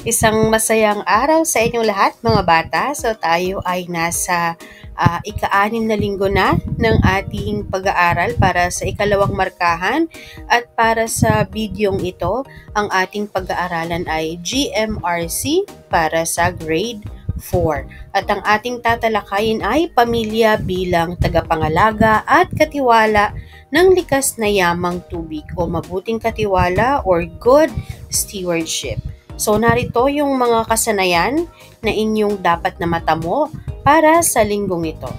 Isang masayang araw sa inyong lahat mga bata. So tayo ay nasa ika-6 na linggo na ng ating pag-aaral para sa ikalawang markahan, at para sa bidyong ito, ang ating pag-aaralan ay GMRC para sa grade 4. At ang ating tatalakayin ay pamilya bilang tagapangalaga at katiwala ng likas na yamang tubig o mabuting katiwala or good stewardship. So narito yung mga kasanayan na inyong dapat na matamo para sa linggong ito.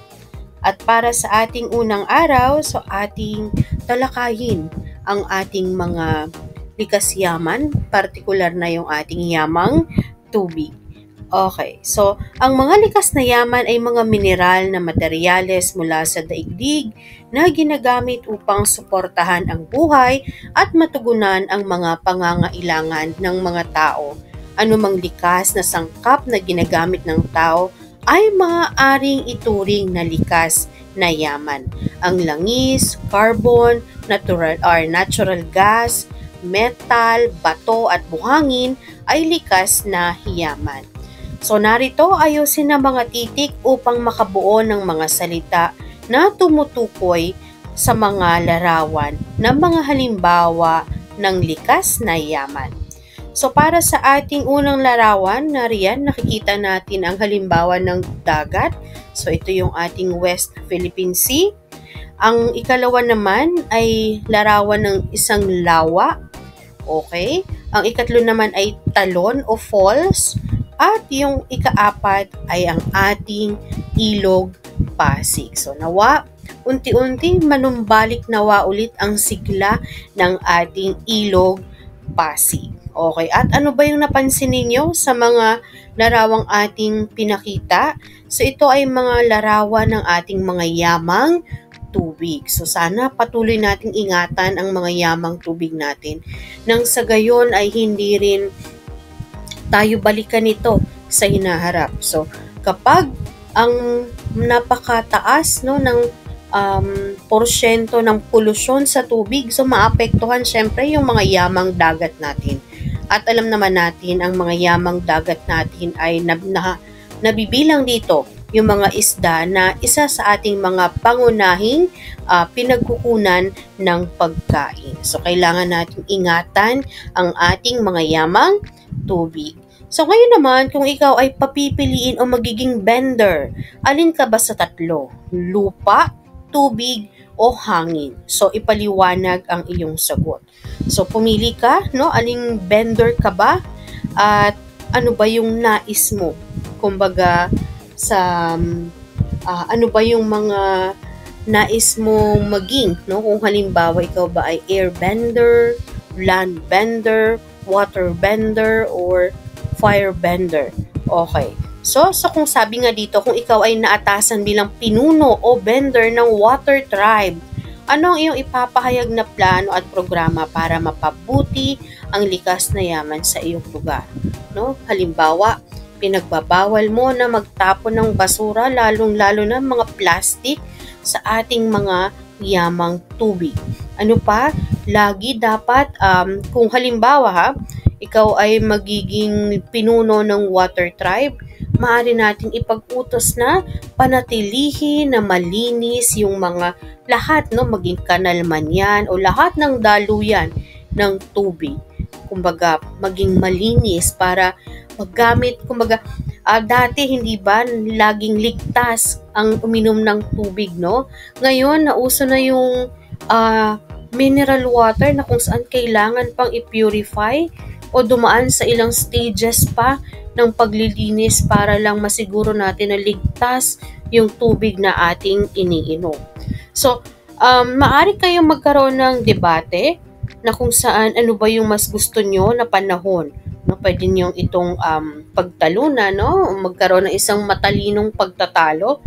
At para sa ating unang araw, so ating talakayin ang ating mga likas yaman, partikular na yung ating yamang tubig. Okay, so ang mga likas na yaman ay mga mineral na materyales mula sa daigdig na ginagamit upang suportahan ang buhay at matugunan ang mga pangangailangan ng mga tao. Anumang likas na sangkap na ginagamit ng tao ay maaaring ituring na likas na yaman. Ang langis, carbon, natural gas, metal, bato at buhangin ay likas na yaman. So narito ayusin ang mga titik upang makabuo ng mga salita na tumutukoy sa mga larawan ng mga halimbawa ng likas na yaman. So para sa ating unang larawan, nariyan nakikita natin ang halimbawa ng dagat. So ito yung ating West Philippine Sea. Ang ikalawa naman ay larawan ng isang lawa. Okay? Ang ikatlo naman ay talon o falls. At yung ika-4 ay ang ating ilog Pasig. So nawa, unti-unti manumbalik nawa ulit ang sigla ng ating ilog Pasig. Okay, at ano ba yung napansin ninyo sa mga larawang ating pinakita? So ito ay mga larawan ng ating mga yamang tubig. So sana patuloy nating ingatan ang mga yamang tubig natin. Nang sa gayon ay hindi rin tayo balikan ito sa hinaharap. So, kapag ang napakataas ng porsyento ng polusyon sa tubig, so maapektuhan syempre yung mga yamang dagat natin. At alam naman natin, ang mga yamang dagat natin ay nabibilang dito yung mga isda na isa sa ating mga pangunahing pinagkukunan ng pagkain. So, kailangan natin ingatan ang ating mga yamang tubig. So ngayon naman, kung ikaw ay papipiliin o magiging vendor, alin ka ba sa tatlo? Lupa, tubig, o hangin? So ipaliwanag ang iyong sagot. So pumili ka, no? Aling vendor ka ba? At ano ba yung nais mo? Kumbaga sa ano ba yung mga nais mo maging, no? Kung halimbawa ikaw ba ay airbender, land bender, water bender, or fire bender. Okay. So kung sabi nga dito, kung ikaw ay naatasan bilang pinuno o bender ng water tribe, ano ang iyong ipapahayag na plano at programa para mapabuti ang likas na yaman sa iyong lugar? No? Halimbawa, pinagbabawal mo na magtapon ng basura, lalong-lalo na mga plastic sa ating mga yamang tubig. Ano pa? Lagi dapat, kung halimbawa ikaw ay magiging pinuno ng water tribe, maaari natin ipag-utos na panatilihin na malinis yung mga lahat, no, maging kanal man yan o lahat ng daluyan ng tubig. Kumbaga, maging malinis para maggamit, kumbaga, dati hindi ba laging ligtas ang uminom ng tubig, no? Ngayon, nauso na yung mineral water na kung saan kailangan pang i-purify o dumaan sa ilang stages pa ng paglilinis para lang masiguro natin na ligtas yung tubig na ating iniinom. So, maaari kayong magkaroon ng debate na kung saan ano ba yung mas gusto nyo na panahon. No, pwede nyo itong pagtalunan, no? Magkaroon ng isang matalinong pagtatalo.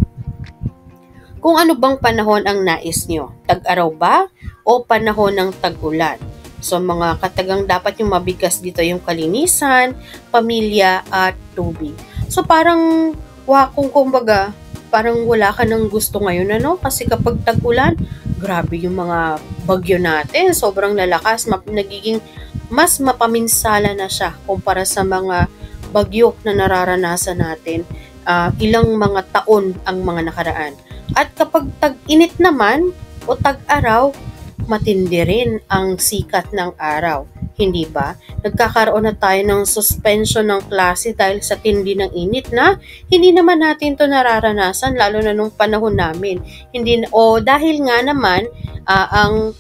Kung ano bang panahon ang nais nyo? Tag-araw ba o panahon ng tag-ulan? So, mga katagang dapat yung mabigas dito yung kalinisan, pamilya, at tubig. So, parang, kumbaga, parang wala ka ng gusto ngayon, ano? Kasi kapag tag-ulan, grabe yung mga bagyo natin. Sobrang lalakas, nagiging mas mapaminsala na siya kumpara sa mga bagyo na nararanasan natin. Ilang mga taon ang mga nakaraan. At kapag tag-init naman o tag-araw, matindi rin ang sikat ng araw. Hindi ba? Nagkakaroon na tayo ng suspension ng klase dahil sa tindi ng init na hindi naman natin to nararanasan lalo na nung panahon namin. Dahil nga naman ang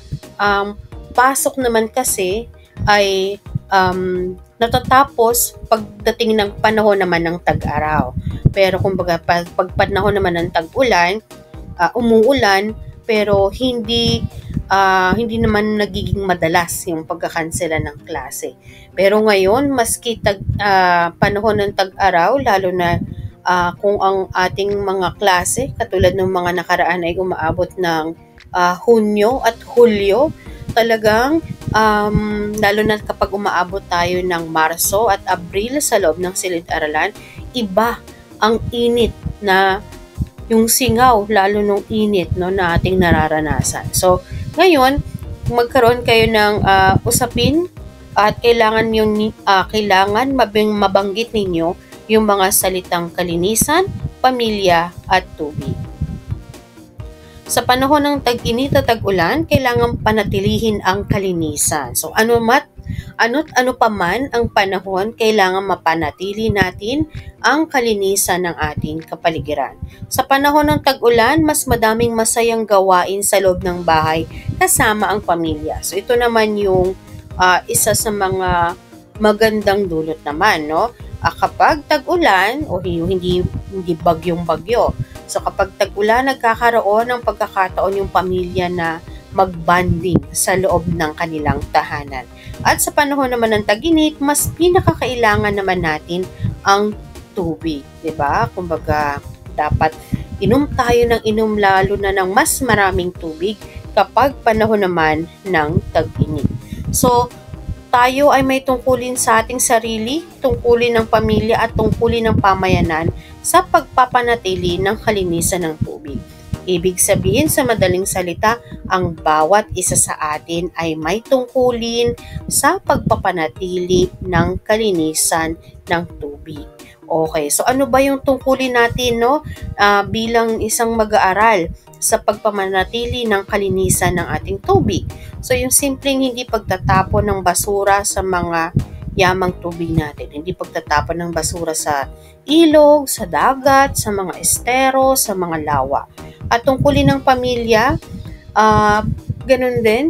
pasok naman kasi ay natatapos pagdating ng panahon naman ng tag-araw. Pero kumbaga pag panahon naman ng tag-ulan, umuulan pero hindi naman nagiging madalas yung pagkakansela ng klase. Pero ngayon, maski panahon ng tag-araw, lalo na kung ang ating mga klase, katulad ng mga nakaraan ay umaabot ng Hunyo at Hulyo, talagang lalo na kapag umaabot tayo ng Marso at Abril sa loob ng silid-aralan, iba ang init na yung singaw, lalo nung init na ating nararanasan. So, ngayon, magkaroon kayo ng usapin at kailangan mabanggit ninyo yung mga salitang kalinisan, pamilya at tubig. Sa panahon ng tag-init at tag-ulan, kailangan panatilihin ang kalinisan. So ano pa man ang panahon, kailangan mapanatili natin ang kalinisan ng ating kapaligiran. Sa panahon ng tag-ulan, mas madaming masayang gawain sa loob ng bahay kasama ang pamilya. So ito naman yung isa sa mga magandang dulot naman, no? Kapag tag-ulan o hindi bagyong-bagyo. So kapag tag-ulan, nagkakaroon ng pagkakataon yung pamilya na mag-bonding sa loob ng kanilang tahanan. At sa panahon naman ng tag-init, mas pinakakailangan naman natin ang tubig, 'di ba? Kumbaga, dapat inom tayo ng inom lalo na ng mas maraming tubig kapag panahon naman ng tag-init. So, tayo ay may tungkulin sa ating sarili, tungkulin ng pamilya at tungkulin ng pamayanan sa pagpapanatili ng kalinisan ng tubig. Ibig sabihin sa madaling salita, ang bawat isa sa atin ay may tungkulin sa pagpapanatili ng kalinisan ng tubig. Okay, so ano ba yung tungkulin natin bilang isang mag-aaral sa pagpapanatili ng kalinisan ng ating tubig? So yung simpleng hindi pagtatapon ng basura sa mga yamang tubig natin. Hindi pagtatapon ng basura sa ilog, sa dagat, sa mga estero, sa mga lawa. At tungkulin ng pamilya, ganun din.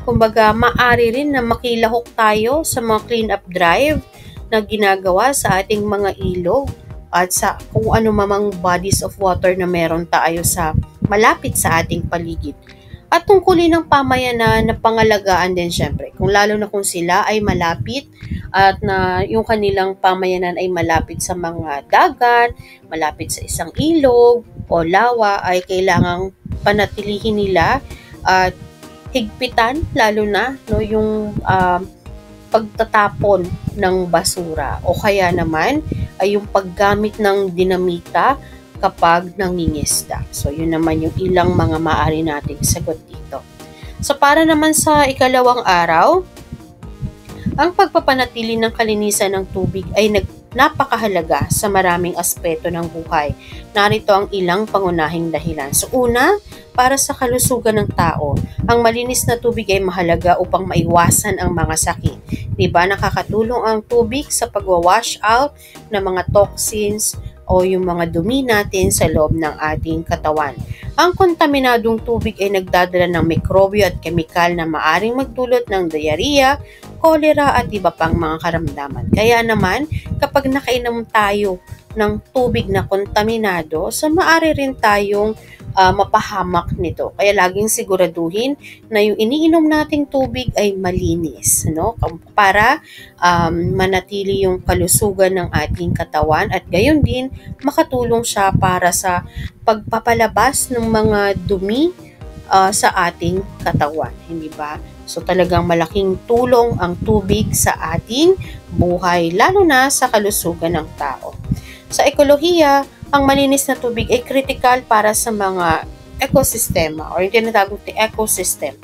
Kumbaga, maaari rin na makilahok tayo sa mga clean-up drive na ginagawa sa ating mga ilog at sa kung ano mamang bodies of water na meron tayo sa malapit sa ating paligid. At tungkulin ng pamayanan na pangalagaan din syempre. Lalo na kung sila ay malapit at na yung kanilang pamayanan ay malapit sa mga dagat, malapit sa isang ilog o lawa, ay kailangang panatilihin nila at higpitan lalo na yung pagtatapon ng basura o kaya naman ay yung paggamit ng dinamita kapag nangingisda. So, yun naman yung ilang mga maaari nating sagot dito. So, para naman sa ikalawang araw, ang pagpapanatili ng kalinisan ng tubig ay napakahalaga sa maraming aspeto ng buhay. Narito ang ilang pangunahing dahilan. So, una, para sa kalusugan ng tao, ang malinis na tubig ay mahalaga upang maiwasan ang mga sakit. Diba? Nakakatulong ang tubig sa pagwawash out ng mga toxins o yung mga dumi natin sa loob ng ating katawan. Ang kontaminadong tubig ay nagdadala ng mikrobyo at kemikal na maaring magdulot ng diarrhea, kolera at iba pang mga karamdaman. Kaya naman, kapag nakainom tayo ng tubig na kontaminado, so maaari rin tayong mapahamak nito. Kaya laging siguraduhin na yung iniinom nating tubig ay malinis, para manatili yung kalusugan ng ating katawan at gayon din makatulong siya para sa pagpapalabas ng mga dumi sa ating katawan, hindi ba? So talagang malaking tulong ang tubig sa ating buhay, lalo na sa kalusugan ng tao. Sa ekolohiya, ang malinis na tubig ay critical para sa mga ekosistema o yung tinatawag na ecosystem.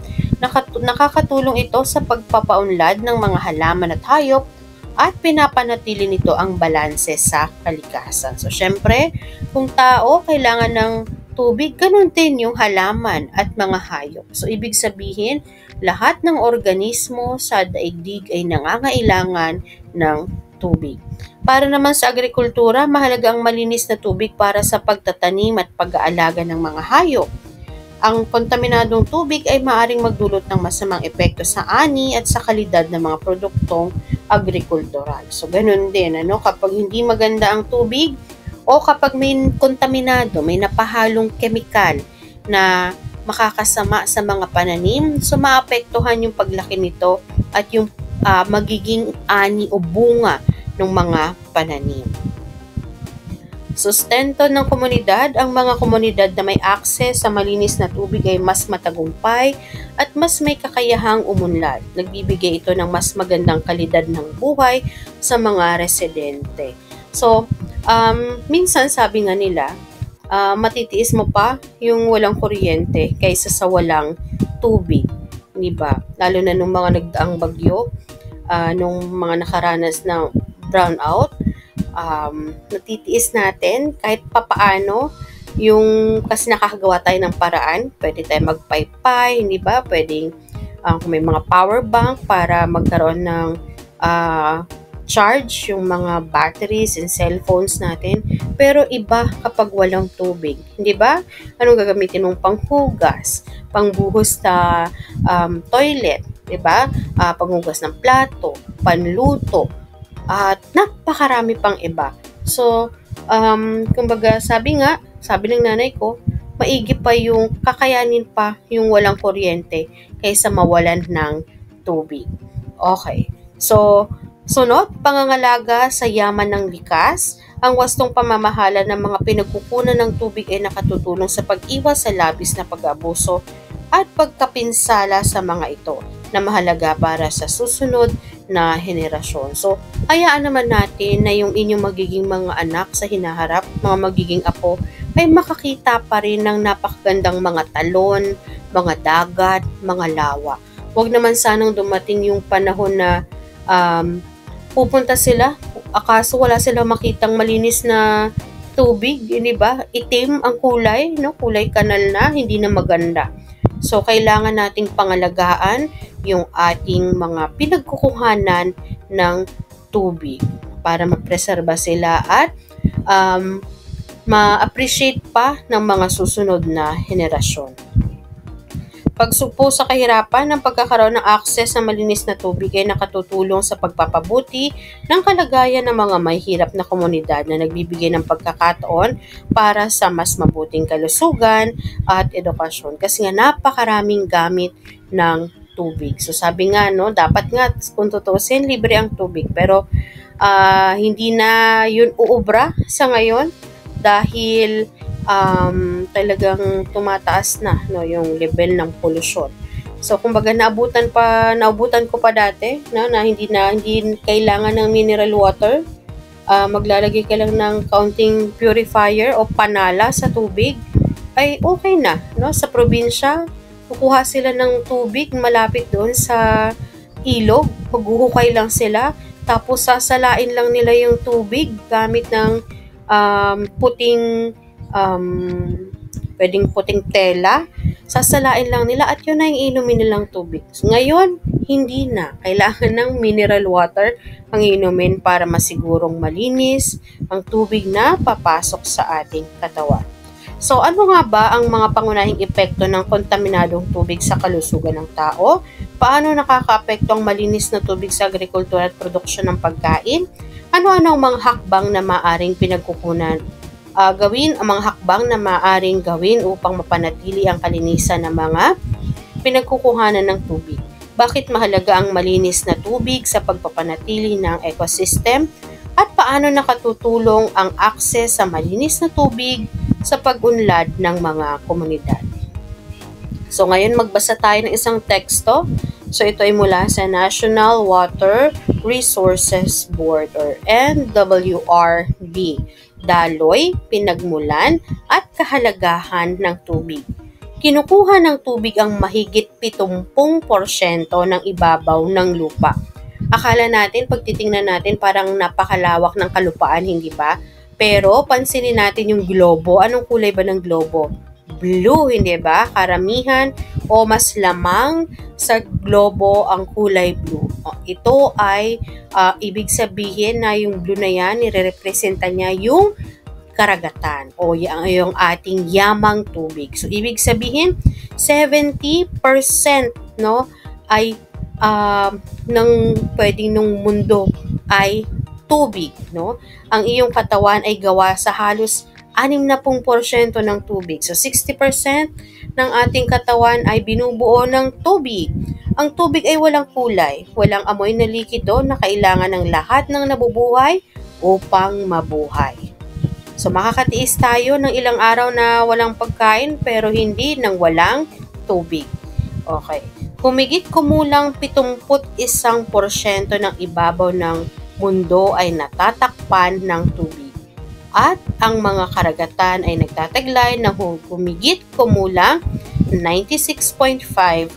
Nakakatulong ito sa pagpapaunlad ng mga halaman at hayop at pinapanatili nito ang balanse sa kalikasan. So, syempre, kung tao kailangan ng tubig, ganun din yung halaman at mga hayop. So, ibig sabihin, lahat ng organismo sa daigdig ay nangangailangan ng tubig. Para naman sa agrikultura, mahalaga ang malinis na tubig para sa pagtatanim at pag-aalaga ng mga hayop. Ang kontaminadong tubig ay maaaring magdulot ng masamang epekto sa ani at sa kalidad ng mga produktong agrikultural. So, ganun din, kapag hindi maganda ang tubig o kapag may kontaminado, may napahalong kemikal na makakasama sa mga pananim, so maapektuhan yung paglaki nito at yung magiging ani o bunga ng mga pananim. Sustento ng komunidad. Ang mga komunidad na may akses sa malinis na tubig ay mas matagumpay at mas may kakayahang umunlad. Nagbibigay ito ng mas magandang kalidad ng buhay sa mga residente. So, minsan sabi nga nila, matitiis mo pa yung walang kuryente kaysa sa walang tubig. Diba? Lalo na nung mga nagdaang bagyo, nung mga nakaranas ng brownout, natitiis natin kahit papaano yung kasi nakakagawa tayo ng paraan. Pwede tayo magpaypay, hindi ba? Pwedeng kung may mga power bank para magkaroon ng charge yung mga batteries and cellphones natin. Pero iba kapag walang tubig, hindi ba? Anong gagamitin mong panghugas, pangbuhos sa toilet, di ba? Panghugas ng plato, panluto, at napakarami pang iba. So, kumbaga sabi ng nanay ko, maigi pa yung kakayanin pa yung walang kuryente kaysa mawalan ng tubig. Okay. So, sunod, pangangalaga sa yaman ng likas. Ang wastong pamamahala ng mga pinagkukunan ng tubig ay nakatutulong sa pag-iwas sa labis na pag-abuso at pagkapinsala sa mga ito na mahalaga para sa susunod na henerasyon. So, hayaan naman natin na yung inyong magiging mga anak sa hinaharap, mga magiging apo, ay makakita pa rin ng napakagandang mga talon, mga dagat, mga lawa. Huwag naman sanang dumating yung panahon na pupunta sila, akaso wala silang makitang malinis na tubig, di ba? Itim ang kulay, kulay kanal na, hindi na maganda. So, kailangan nating pangalagaan yung ating mga pinagkukuhanan ng tubig para mapreserba sila at ma-appreciate pa ng mga susunod na henerasyon. Pagsugpo sa kahirapan ng pagkakaroon ng akses sa malinis na tubig ay nakatutulong sa pagpapabuti ng kalagayan ng mga mahihirap na komunidad na nagbibigay ng pagkakataon para sa mas mabuting kalusugan at edukasyon. Kasi nga napakaraming gamit ng tubig. So sabi nga, dapat nga kung tutuusin, libre ang tubig. Pero hindi na yun uubra sa ngayon dahil talagang tumataas na yung level ng pollution. So kumbaga naubutan ko pa dati na hindi kailangan ng mineral water. Maglalagay ka lang ng kaunting purifier o panala sa tubig ay okay na, sa probinsya. Kukuha sila ng tubig malapit doon sa ilog, maghuhukay lang sila, tapos sasalain lang nila yung tubig gamit ng pwedeng puting tela, sasalain lang nila at yun na yung inumin nilang tubig. So, ngayon, hindi na. Kailangan ng mineral water ang inumin para masigurong malinis ang tubig na papasok sa ating katawan. So, ano nga ba ang mga pangunahing epekto ng kontaminadong tubig sa kalusugan ng tao? Paano nakakaapekto ang malinis na tubig sa agrikultura at produksyon ng pagkain? Ano-ano ang mga hakbang na maaring pinagkukunan gawin ang mga hakbang na maaaring gawin upang mapanatili ang kalinisan ng mga pinagkukuhanan ng tubig? Bakit mahalaga ang malinis na tubig sa pagpapanatili ng ecosystem? At paano nakatutulong ang akses sa malinis na tubig sa pag-unlad ng mga komunidad? So ngayon magbasa tayo ng isang teksto. So ito ay mula sa National Water Resources Board or NWRB. Daloy, pinagmulan, at kahalagahan ng tubig. Kinukuha ng tubig ang mahigit 70% ng ibabaw ng lupa. Akala natin, pag titingnan natin, parang napakalawak ng kalupaan, hindi ba? Pero, pansinin natin yung globo. Anong kulay ba ng globo? Blue, hindi ba? Karamihan o mas lamang sa globo ang kulay blue. Ito ay ibig sabihin na yung blue na yan, nire-representa niya yung karagatan o yung ating yamang tubig. So, ibig sabihin, 70% no, ay ng pwedeng nung mundo ay tubig. No? Ang iyong katawan ay gawa sa halos 60% ng tubig. So, 60% ng ating katawan ay binubuo ng tubig. Ang tubig ay walang kulay, walang amoy na likido na kailangan ng lahat ng nabubuhay upang mabuhay. So, makakatiis tayo ng ilang araw na walang pagkain pero hindi ng walang tubig. Okay. Humigit kumulang 71% ng ibabaw ng mundo ay natatakpan ng tubig. At ang mga karagatan ay nagtataglay ng humigit kumulang 96.5%.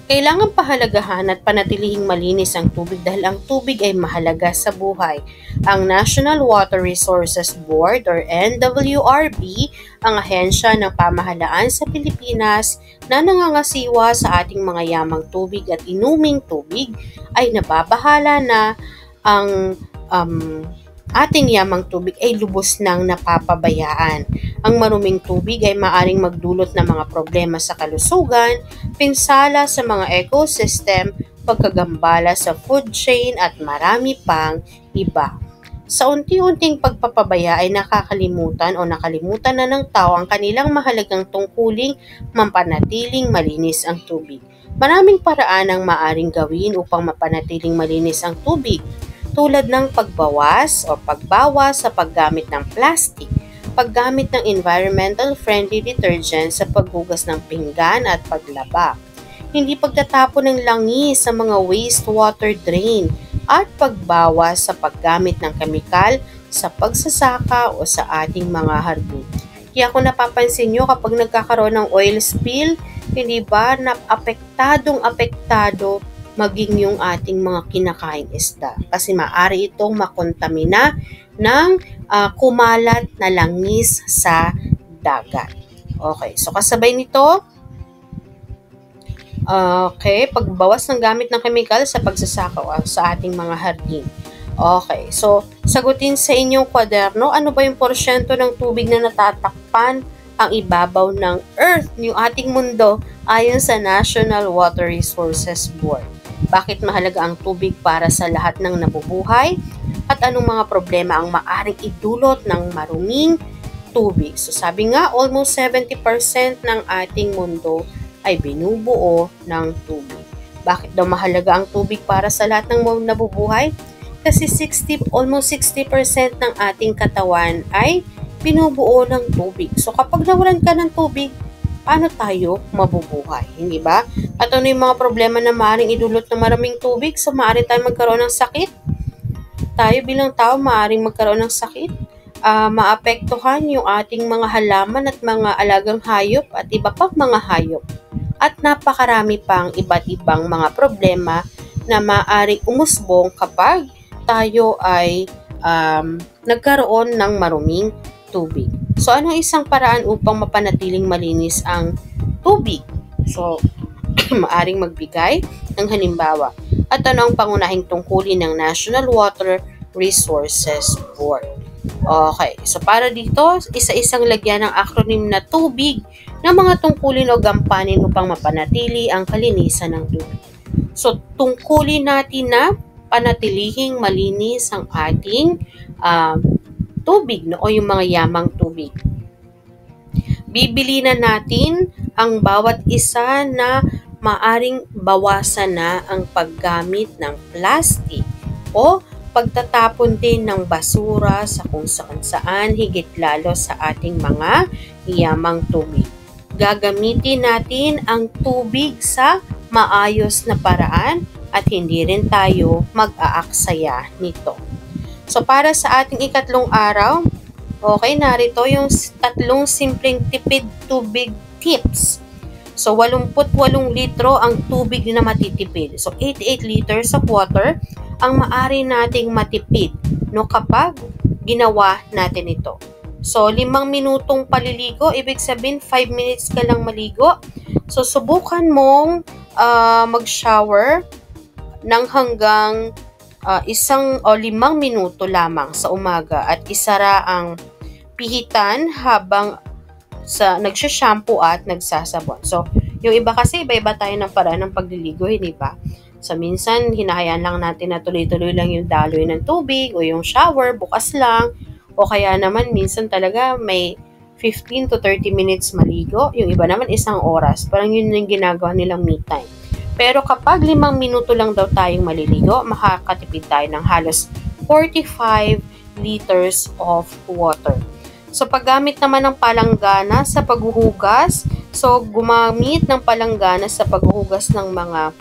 Kailangan pahalagahan at panatilihing malinis ang tubig dahil ang tubig ay mahalaga sa buhay. Ang National Water Resources Board or NWRB, ang ahensya ng pamahalaan sa Pilipinas na nangangasiwa sa ating mga yamang tubig at inuming tubig, ay nababahala na ang ating yamang tubig ay lubos nang napapabayaan. Ang maruming tubig ay maaring magdulot ng mga problema sa kalusugan, pinsala sa mga ecosystem, pagkagambala sa food chain at marami pang iba. Sa unti-unting pagpapabaya ay nakalimutan na ng tao ang kanilang mahalagang tungkuling mampanatiling malinis ang tubig. Maraming paraan ang maaring gawin upang mapanatiling malinis ang tubig, tulad ng pagbawas sa paggamit ng plastic, paggamit ng environmental-friendly detergent sa paghugas ng pinggan at paglaba, hindi pagtatapon ng langis sa mga wastewater drain, at pagbawas sa paggamit ng kemikal sa pagsasaka o sa ating mga hardin. Kaya kung napapansin nyo, kapag nagkakaroon ng oil spill, hindi ba na apektado maging yung ating mga kinakain isda. Kasi maaari itong makontamina ng kumalat na langis sa dagat. Okay, so kasabay nito, pagbawas ng gamit ng kemikal sa pagsasaka sa ating mga hardin. Okay, so sagutin sa inyong kwaderno, ano ba yung porsyento ng tubig na natatakpan ang ibabaw ng Earth, yung ating mundo, ayon sa National Water Resources Board? Bakit mahalaga ang tubig para sa lahat ng nabubuhay? At anong mga problema ang maaring idulot ng maruming tubig? So sabi nga, almost 70% ng ating mundo ay binubuo ng tubig. Bakit daw mahalaga ang tubig para sa lahat ng nabubuhay? Kasi almost 60% ng ating katawan ay binubuo ng tubig. So kapag nawalan ka ng tubig, paano tayo mabubuhay? Hindi ba? At ano yung mga problema na maaaring idulot ng maraming tubig? So maaari tayong magkaroon ng sakit. Tayo bilang tao maaaring magkaroon ng sakit. Maapektuhan yung ating mga halaman at mga alagang hayop at iba pang mga hayop. At napakarami pang iba't ibang mga problema na maaaring umusbong kapag tayo ay nagkaroon ng maruming tubig. So, anong isang paraan upang mapanatiling malinis ang tubig? So, maaring magbigay ng halimbawa. At ano ang pangunahing tungkulin ng National Water Resources Board? Okay, so para dito, isa-isang lagyan ng acronym na tubig ng mga tungkulin o gampanin upang mapanatili ang kalinisan ng tubig. So, tungkulin natin na panatilihing malinis ang ating tubig, no, o yung mga yamang tubig. Bibili na natin ang bawat isa na maaring bawasan na ang paggamit ng plastic o pagtatapon din ng basura sa kung saan higit lalo sa ating mga yamang tubig. Gagamitin natin ang tubig sa maayos na paraan at hindi rin tayo mag-aaksaya nito. So para sa ating ikatlong araw, okay, narito yung 3 simpleng tipid tubig tips. So, 88 litro ang tubig na matitipid. So, 88 liters of water ang maaari nating matipid, no, kapag ginawa natin ito. So, 5 minutong paliligo, ibig sabihin 5 minutes ka lang maligo. So, subukan mong mag-shower ng hanggang 1 o 5 minuto lamang sa umaga at isara ang pihitan habang nagsha-shampoo at nagsasabon. So, yung iba kasi, iba-iba tayo ng paraan ng pagliligo, hindi ba? So, minsan, hinahayaan lang natin na tuloy-tuloy lang yung daloy ng tubig o yung shower, bukas lang. O kaya naman, minsan talaga may 15 to 30 minutes maligo. Yung iba naman, 1 oras. Parang yun yung ginagawa nilang me time. Pero kapag 5 minuto lang daw tayong maliligo, makakatipid tayo ng halos 45 liters of water. So, paggamit naman ng palanggana sa paghuhugas, so gumamit ng palanggana sa paghuhugas ng mga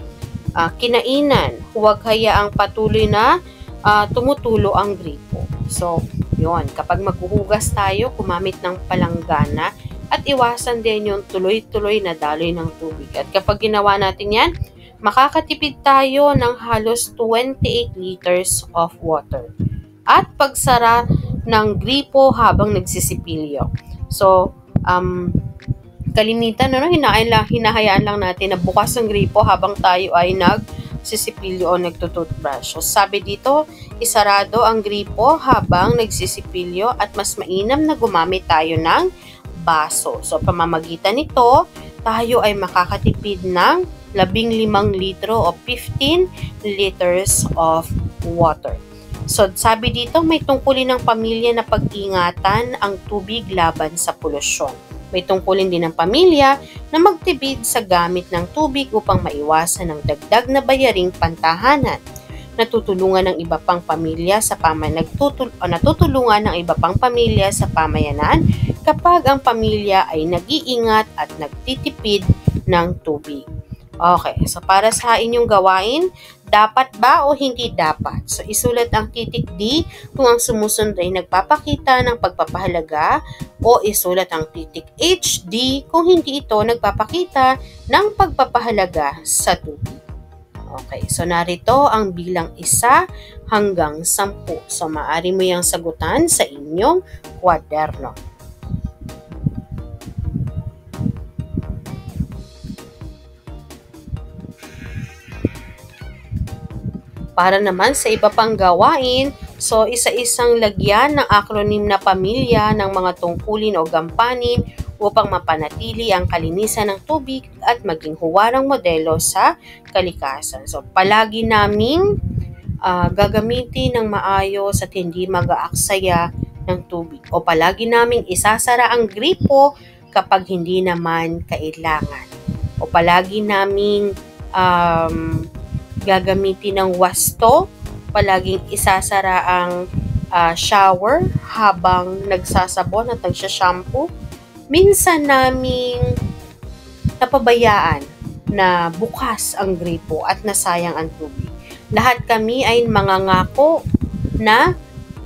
kinainan. Huwag hayaang patuloy na tumutulo ang gripo. So, yun. Kapag maghuhugas tayo, gumamit ng palanggana at iwasan din yung tuloy-tuloy na daloy ng tubig. At kapag ginawa natin yan, makakatipid tayo ng halos 28 liters of water. At pagsara ng gripo habang nagsisipilyo. So, kalimitan, hinahayaan lang natin na bukas ang gripo habang tayo ay nagsisipilyo o nagtutoothbrush. So, sabi dito, isarado ang gripo habang nagsisipilyo at mas mainam na gumamit tayo ng baso. So, pamamagitan nito, tayo ay makakatipid ng 15 litro o 15 liters of water. So, sabi dito, may tungkulin ng pamilya na pag-ingatan ang tubig laban sa polusyon. May tungkulin din ng pamilya na magtipid sa gamit ng tubig upang maiwasan ang dagdag na bayaring pantahanan. Natutulungan ng iba pang pamilya sa natutulungan ng iba pang pamilya sa pamayanan kapag ang pamilya ay nag-iingat at nagtitipid ng tubig. Okay, so para sa inyong gawain, dapat ba o hindi dapat? So, isulat ang titik D kung ang sumusunod ay nagpapakita ng pagpapahalaga o isulat ang titik HD kung hindi ito nagpapakita ng pagpapahalaga sa tubig. Okay, so narito ang bilang 1 hanggang 10. So, maaari mo yung sagutan sa inyong kwaderno. Para naman sa iba pang gawain, so isa-isang lagyan ng acronym na pamilya ng mga tungkulin o gampanin upang mapanatili ang kalinisan ng tubig at maging huwarang modelo sa kalikasan. So, palagi naming gagamitin ng maayos at hindi mag-aaksaya ng tubig. O palagi naming isasara ang gripo kapag hindi naman kailangan. O palagi naming gagamitin ng wasto, palaging isasara ang shower habang nagsasabon at nagsha-shampoo. Minsan naming napabayaan na bukas ang gripo at nasayang ang tubig. Lahat kami ay mangangako na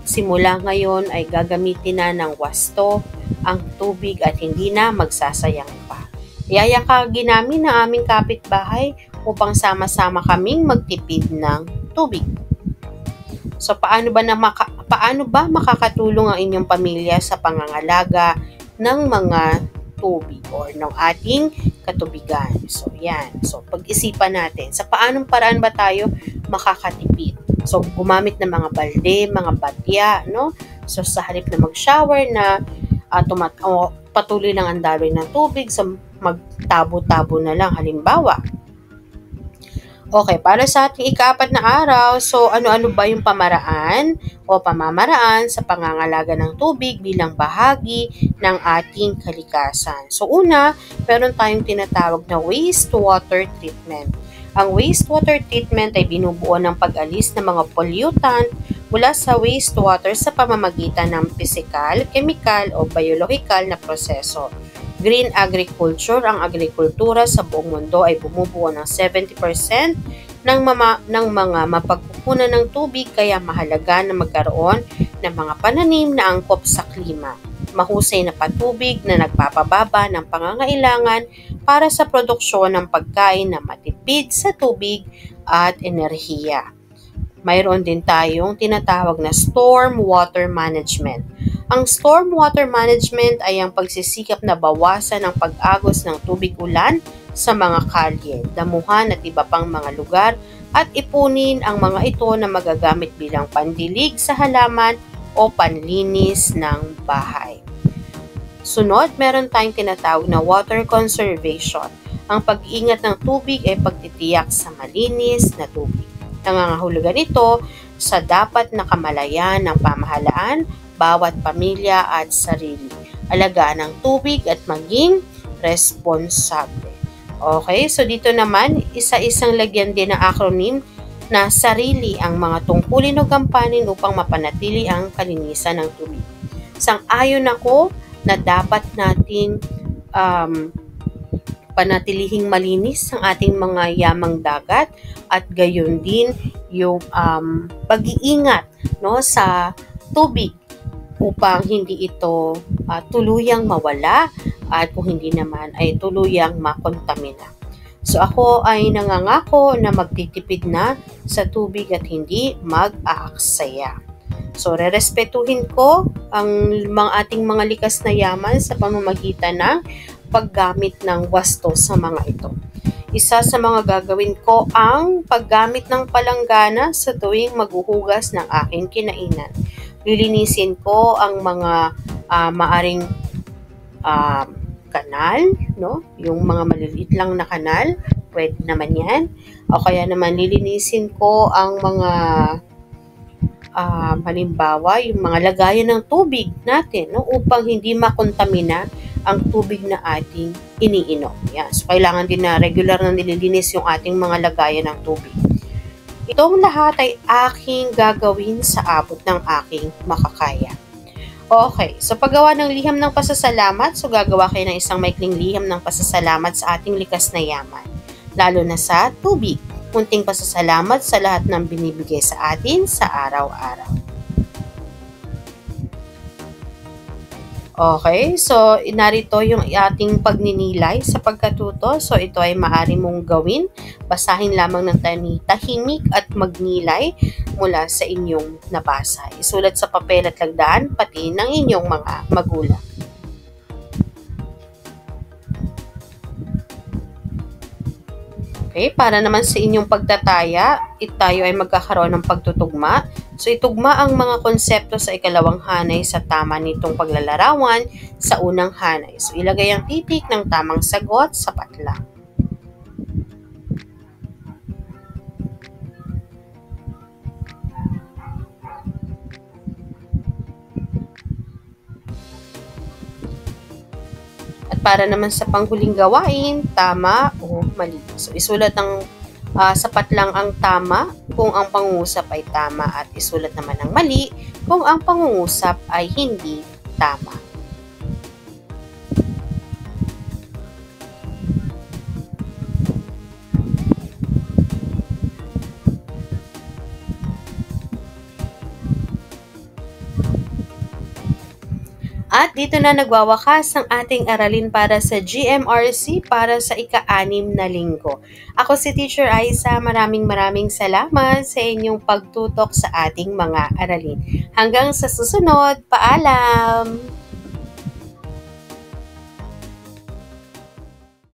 simula ngayon ay gagamitin na ng wasto ang tubig at hindi na magsasayang pa. Yayakagin namin ang aming kapitbahay upang sama-sama kaming magtipid ng tubig. So, paano ba makakatulong ang inyong pamilya sa pangangalaga ng mga tubig or ng ating katubigan? So, yan. So, pag-isipan natin, sa paanong paraan ba tayo makakatipid? So, gumamit ng mga balde, mga batya, no? So, sa halip na mag-shower na patuloy lang ang daloy ng tubig, so magtabo-tabo na lang halimbawa. Okay, para sa ating ika-4 na araw, so ano-ano ba yung pamaraan o pamamaraan sa pangangalaga ng tubig bilang bahagi ng ating kalikasan? So una, meron tayong tinatawag na wastewater treatment. Ang wastewater treatment ay binubuo ng pag-alis ng mga pollutant mula sa wastewater sa pamamagitan ng physical, chemical o biological na proseso. Green agriculture, ang agrikultura sa buong mundo ay bumubuo ng 70% ng mga mapagkukunan ng tubig, kaya mahalaga na magkaroon ng mga pananim na angkop sa klima. mahusay na patubig na nagpapababa ng pangangailangan para sa produksyon ng pagkain na matipid sa tubig at enerhiya. Mayroon din tayong tinatawag na storm water management. Ang storm water management ay ang pagsisikap na bawasan ang pag-agos ng tubig ulan sa mga kalye, damuhan at iba pang mga lugar at ipunin ang mga ito na magagamit bilang pandilig sa halaman o panlinis ng bahay. Sunod, meron tayong tinatawag na water conservation. Ang pag-iingat ng tubig ay pagtitiyak sa malinis na tubig. Nangangahulugan ito sa dapat na kamalayan ng pamahalaan, bawat pamilya at sarili. Alagaan ng tubig at maging responsable. Okay, so dito naman, isa-isang lagyan din ng acronym na sarili ang mga tungkulin o gampanin upang mapanatili ang kalinisan ng tubig. Sang-ayon ako na dapat nating panatilihing malinis ang ating mga yamang dagat at gayon din yung pag-iingat sa tubig upang hindi ito tuluyang mawala at kung hindi naman ay tuluyang makontamina. So ako ay nangangako na magtitipid na sa tubig at hindi mag-aaksaya. So rerespetuhin ko ang ating mga likas na yaman sa pamamagitan ng paggamit ng wasto sa mga ito. Isa sa mga gagawin ko ang paggamit ng palanggana sa tuwing maghuhugas ng aking kinainan. Lilinisin ko ang mga maaring kanal, yung mga maliliit lang na kanal, pwede naman yan. O kaya naman lilinisin ko ang mga halimbawa, yung mga lagayan ng tubig natin, upang hindi makontamina ang tubig na ating iniinom. Yan. So, kailangan din na regular na nililinis yung ating mga lagayan ng tubig. Itong lahat ay aking gagawin sa abot ng aking makakaya. Okay, so paggawa ng liham ng pasasalamat, so gagawa kayo ng isang maikling liham ng pasasalamat sa ating likas na yaman, lalo na sa tubig. Munting pasasalamat sa lahat ng binibigay sa atin sa araw-araw. Okay, so narito yung ating pagninilay sa pagkatuto. So ito ay maaari mong gawin. Basahin lamang ng tahimik at magnilay mula sa inyong nabasa. Isulat sa papel at lagdaan pati ng inyong mga magulang. Okay, para naman sa inyong pagtataya, tayo ay magkakaroon ng pagtutugma. So, itugma ang mga konsepto sa ikalawang hanay sa tama nitong paglalarawan sa unang hanay. So, ilagay ang titik ng tamang sagot sa patlang. Para naman sa panghuling gawain, tama o mali. So, isulat sapat lang ang tama kung ang pangungusap ay tama at isulat naman ang mali kung ang pangungusap ay hindi tama. At dito na nagwawakas ang ating aralin para sa GMRC para sa ika-6 na linggo. Ako si Teacher Aiza, maraming salamat sa inyong pagtutok sa ating mga aralin. Hanggang sa susunod, paalam!